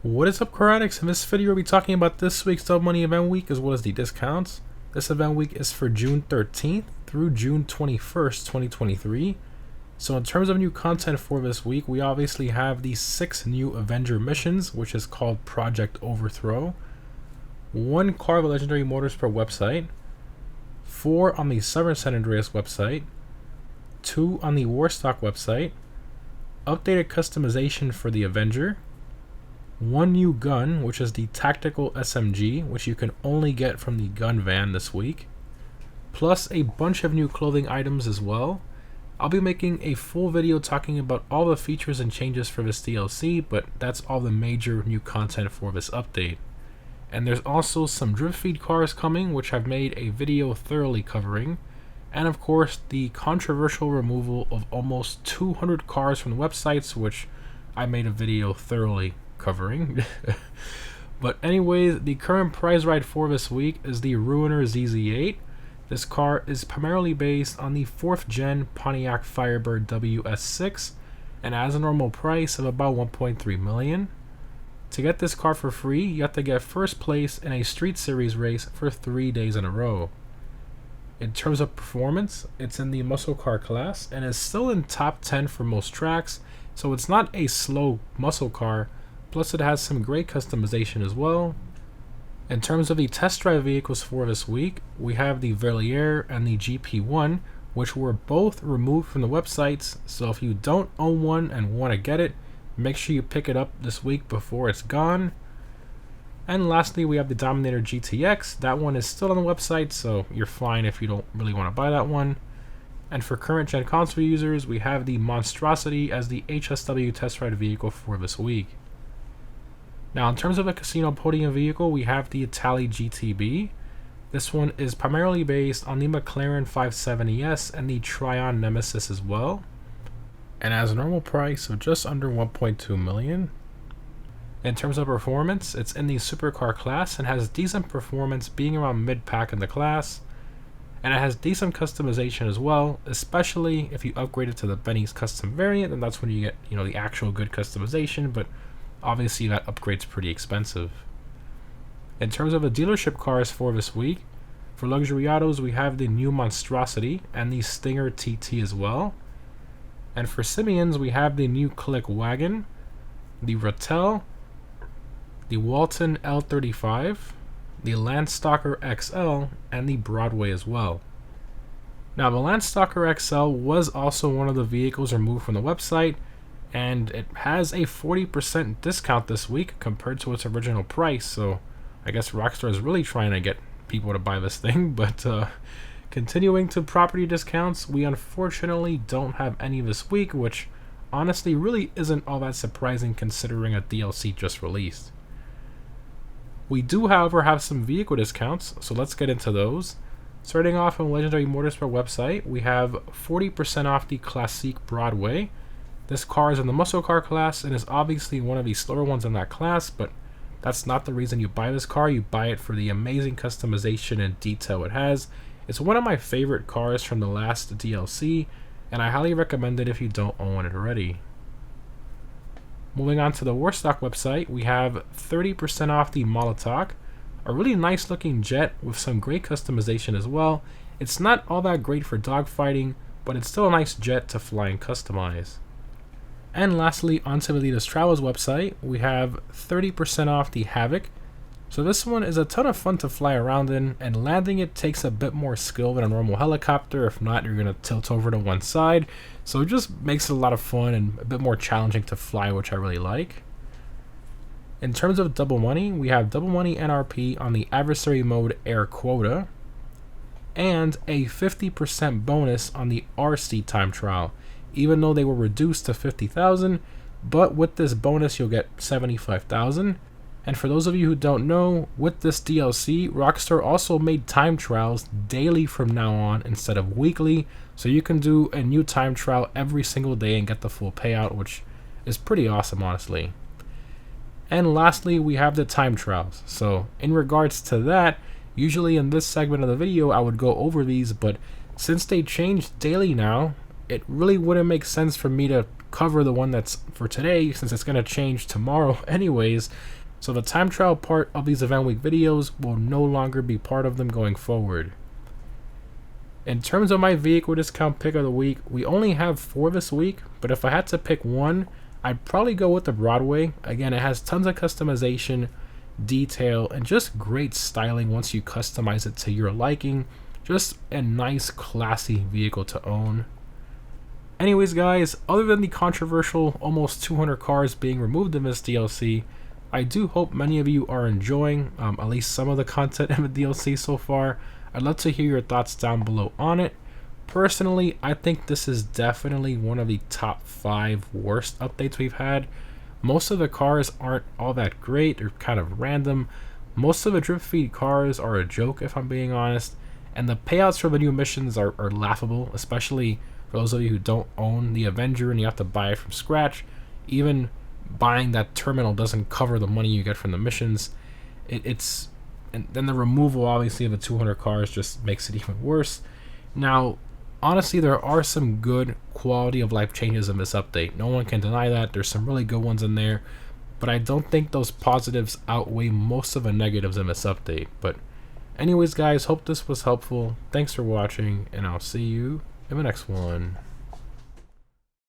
What is up, car addicts? In this video, we'll be talking about this week's Double Money Event Week as well as the discounts. This event week is for June 13th through June 21st, 2023. So in terms of new content for this week, we obviously have the 6 new Avenger missions, which is called Project Overthrow, 1 car of Legendary Motors per website, 4 on the Southern San Andreas website, 2 on the Warstock website, updated customization for the Avenger, 1 new gun, which is the Tactical SMG, which you can only get from the gun van this week, plus a bunch of new clothing items as well. I'll be making a full video talking about all the features and changes for this DLC, but that's all the major new content for this update. And there's also some drift feed cars coming, which I've made a video thoroughly covering, and of course the controversial removal of almost 200 cars from the websites, which I made a video thoroughly covering. But anyways, the current prize ride for this week is the Ruiner ZZ8. This car is primarily based on the 4th gen Pontiac Firebird WS6 and has a normal price of about 1.3 million. To get this car for free, you have to get first place in a Street Series race for 3 days in a row. In terms of performance, it's in the muscle car class and is still in top 10 for most tracks, so it's not a slow muscle car. Plus it has some great customization as well. In terms of the test drive vehicles for this week, we have the Verlier and the GP1, which were both removed from the websites, so if you don't own one and want to get it, make sure you pick it up this week before it's gone. And lastly, we have the Dominator GTX. That one is still on the website, so you're fine if you don't really want to buy that one. And for current gen console users, we have the Monstrosity as the HSW test ride vehicle for this week. Now, in terms of a casino podium vehicle, we have the Itali GTB. This one is primarily based on the McLaren 570S and the Tryon Nemesis as well, and has a normal price of just under 1.2 million. In terms of performance, it's in the supercar class and has decent performance, being around mid-pack in the class, and it has decent customization as well, especially if you upgrade it to the Benny's custom variant, and that's when you get, the actual good customization, but obviously that upgrade's pretty expensive. In terms of the dealership cars for this week, for luxury autos we have the new Monstrosity and the Stinger TT as well. And for Simeons we have the new Click Wagon, the Rattel, the Walton L35, the Landstalker XL, and the Broadway as well. Now the Landstalker XL was also one of the vehicles removed from the website, and it has a 40% discount this week compared to its original price, so I guess Rockstar is really trying to get people to buy this thing. But continuing to property discounts, we unfortunately don't have any this week, which honestly really isn't all that surprising considering a DLC just released. We do, however, have some vehicle discounts, so let's get into those. Starting off on Legendary Motors per website, we have 40% off the Classique Broadway. This car is in the muscle car class and is obviously one of the slower ones in that class, but that's not the reason you buy this car. You buy it for the amazing customization and detail it has. It's one of my favorite cars from the last DLC, and I highly recommend it if you don't own it already. Moving on to the Warstock website, we have 30% off the Molotov, a really nice looking jet with some great customization as well. It's not all that great for dogfighting, but it's still a nice jet to fly and customize. And lastly, on Civilitas Travels website, we have 30% off the Havoc. So this one is a ton of fun to fly around in, and landing it takes a bit more skill than a normal helicopter. If not, you're going to tilt over to one side. So it just makes it a lot of fun and a bit more challenging to fly, which I really like. In terms of double money, we have double money NRP on the Adversary Mode Air Quota, and a 50% bonus on the RC Time Trial, even though they were reduced to 50,000, but with this bonus you'll get 75,000. And for those of you who don't know, with this DLC, Rockstar also made time trials daily from now on instead of weekly, so you can do a new time trial every single day and get the full payout, which is pretty awesome, honestly. And lastly, we have the time trials. So in regards to that, usually in this segment of the video I would go over these, but since they changed daily now, it really wouldn't make sense for me to cover the one that's for today since it's going to change tomorrow anyways. So the time trial part of these event week videos will no longer be part of them going forward. In terms of my vehicle discount pick of the week, we only have 4 this week, but if I had to pick one, I'd probably go with the Broadway. Again, it has tons of customization, detail, and just great styling once you customize it to your liking. Just a nice, classy vehicle to own. Anyways, guys, other than the controversial almost 200 cars being removed in this DLC, I do hope many of you are enjoying at least some of the content in the DLC so far. I'd love to hear your thoughts down below on it. Personally, I think this is definitely one of the top 5 worst updates we've had. Most of the cars aren't all that great, they're kind of random. Most of the drip feed cars are a joke, if I'm being honest. And the payouts for the new missions are laughable, especially for those of you who don't own the Avenger and you have to buy it from scratch. Even buying that terminal doesn't cover the money you get from the missions. And then the removal, obviously, of the 200 cars just makes it even worse. Now, honestly, there are some good quality of life changes in this update. No one can deny that. There's some really good ones in there. But I don't think those positives outweigh most of the negatives in this update. But anyways, guys, hope this was helpful. Thanks for watching, and I'll see you in the next one.